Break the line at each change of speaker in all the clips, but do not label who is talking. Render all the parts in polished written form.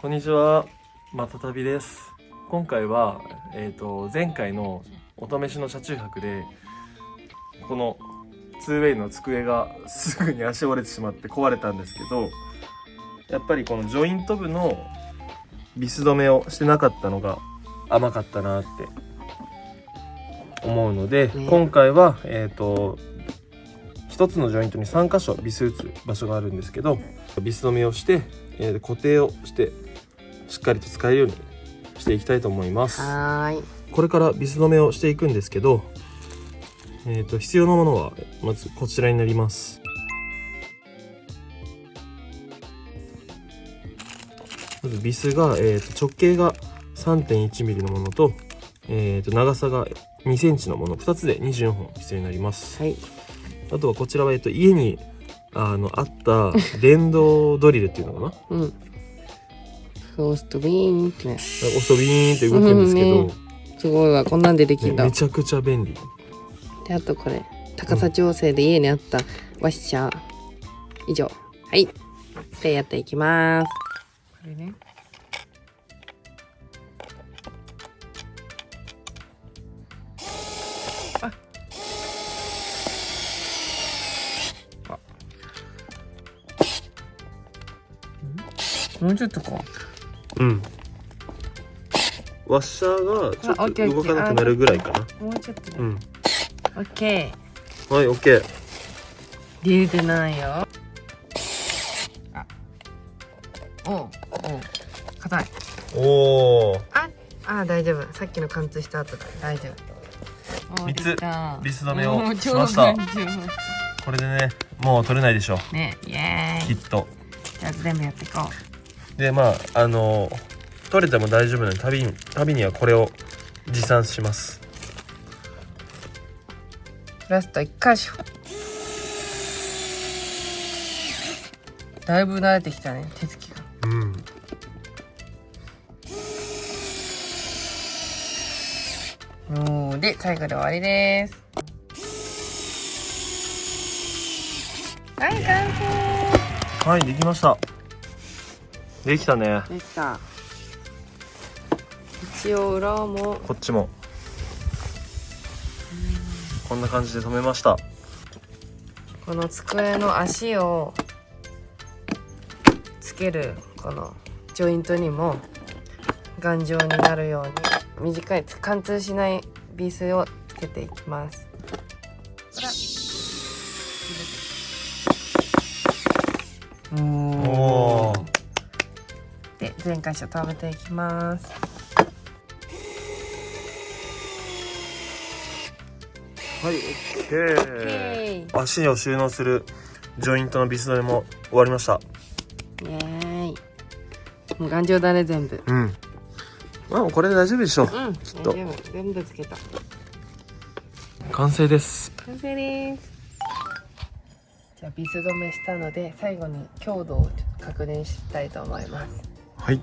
こんにちは、またたびです。今回は、前回のお試しの車中泊でこの 2way の机がすぐに足折れてしまって壊れたんですけど、やっぱりこのジョイント部のビス止めをしてなかったのが甘かったなって思うので、今回は一つのジョイントに3箇所ビス打つ場所があるんですけど、ビス止めをして、固定をしてしっかりと使えるようにしていきたいと思います。これからビス止めをしていくんですけど、必要なものはまずこちらになります。まずビスが、直径が 3.1mm のものと、長さが2センチのもの2つで24本必要になります。
はい、
あとはこちらは、家にあった電動ドリルっていうのかな、
そう押すとビーンってね、
押すとビーンって動くんですけど、
すごいわ、こんなんでできるんだ。
めちゃくちゃ便利
で、あとこれ高さ調整で家にあったワッシャー、以上。はいでやっていきます。これね、もうちょっとこ
ワッシャーがちょっと
オッケー
動かなくなるぐらいかな。
う、もうちょっとね。オッケー。
はい、オッケー。
出てないよ。硬い。
おお。
大丈夫。さっきの貫通した後だ。大丈夫。
ビス止めをしました。これでね、もう取れないでしょう。
ね、イエーイ。
きっと。
じゃあ全部やっていこ
う。で、取れても大丈夫なので、旅にはこれを持参します。
ラスト1箇所。だいぶ慣れてきたね、手つきが。で、最後で終わりです。はい、完成。
はい、できました。できたね。
できた。一応裏も
こっちもこんな感じで留めました。
この机の足をつけるこのジョイントにも頑丈になるように短い貫通しないビスをつけていきます。
おー。
で、全箇所留めていきます。
はい、OK。足を収納するジョイントのビス止めも終わりました。
イエーイ。もう頑丈だね、全部。
まあこれで大丈夫でしょう。
きっと。全部つけた。
完成です。
完成です。じゃあビス止めしたので、最後に強度を確認したいと思います。
はい。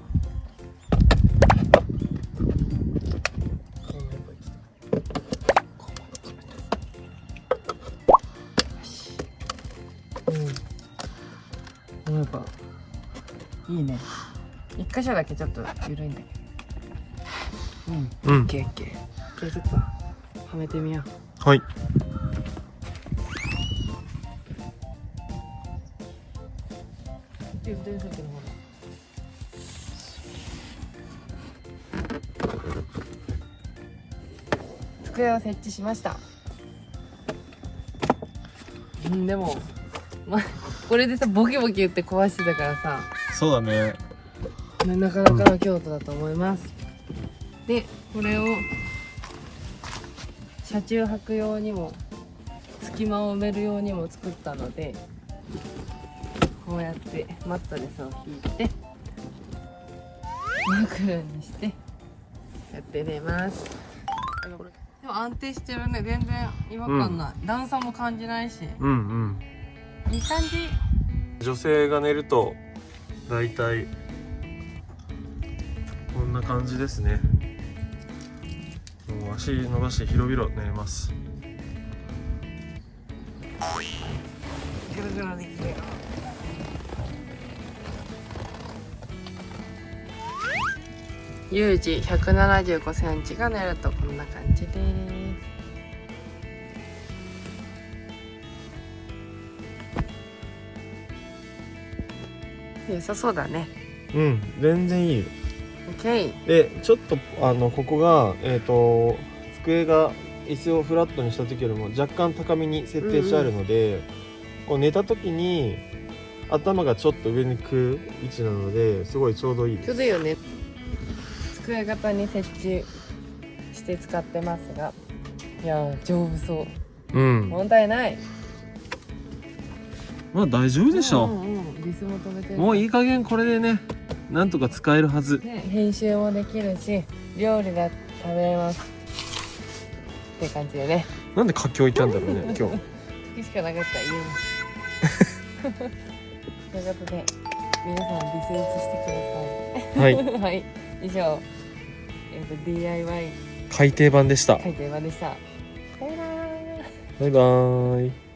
やっぱいいね。一箇所だけちょっと緩いんだけど。オッケーオッケー。じゃあちょっとはめてみよう。
はい。
机を設置しました。でもこれでさ、ボキボキ言って壊してたからさ、
そうだね。
なかなかの強度だと思います。で、これを車中泊用にも隙間を埋めるようにも作ったので、こうやってマットレスを引いて枕にしてやって寝ます。でも安定してるね。全然違和感ない。段差も感じないし。いい感じ。
女性が寝るとだいたいこんな感じですね。もう足伸ばして広々寝れます。
ぐるぐるできるよ。有事175センチが寝るとこんな感じです。良さそうだね。
うん全然いいよ。
OK。
でちょっとここが机が椅子をフラットにした時よりも若干高めに設定してあるので、こう寝た時に頭がちょっと上にく位置なのですごいちょうどいいです。
ちょうどいいよね。机型に設置して使ってますが、いや丈夫そう。
うん
問題ない。
まあ大丈夫でしょ
うんうん、リスも止めてる。
もういい加減これでねなんとか使えるはず。
ね、編集もできるし料理が食べれますって感じでね。
なんで佳境いたんだろうね今日。
時しかなかったら言うな。ということで皆さんリセーチしてください。
はい
はい、以上、DIY
改訂版でした。
改訂版でした。バイバーイ。
バイバーイ。